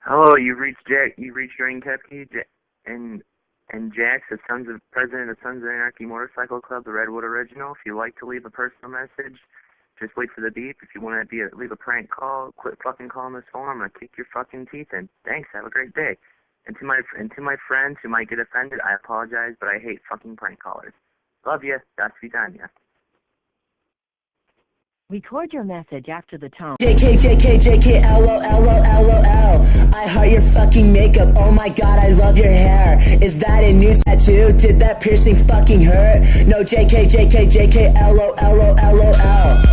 Hello, you've reached Jack. You've reached Drain Kepke and Jax, the president of Sons of Anarchy Motorcycle Club, the Redwood Original. If you'd like to leave a personal message, just wait for the beep. If you want to leave a prank call, quit fucking calling this phone. I'm gonna kick your fucking teeth in. Thanks. Have a great day. And to my friends who might get offended, I apologize, but I hate fucking prank callers. Love you. До свидания. Record your message after the tone. JK, JK, JK, LO, LO, LOL. I heart your fucking makeup. Oh my god, I love your hair. Is that a new tattoo? Did that piercing fucking hurt? No, JK, JK, JK, LO, LO, LOL.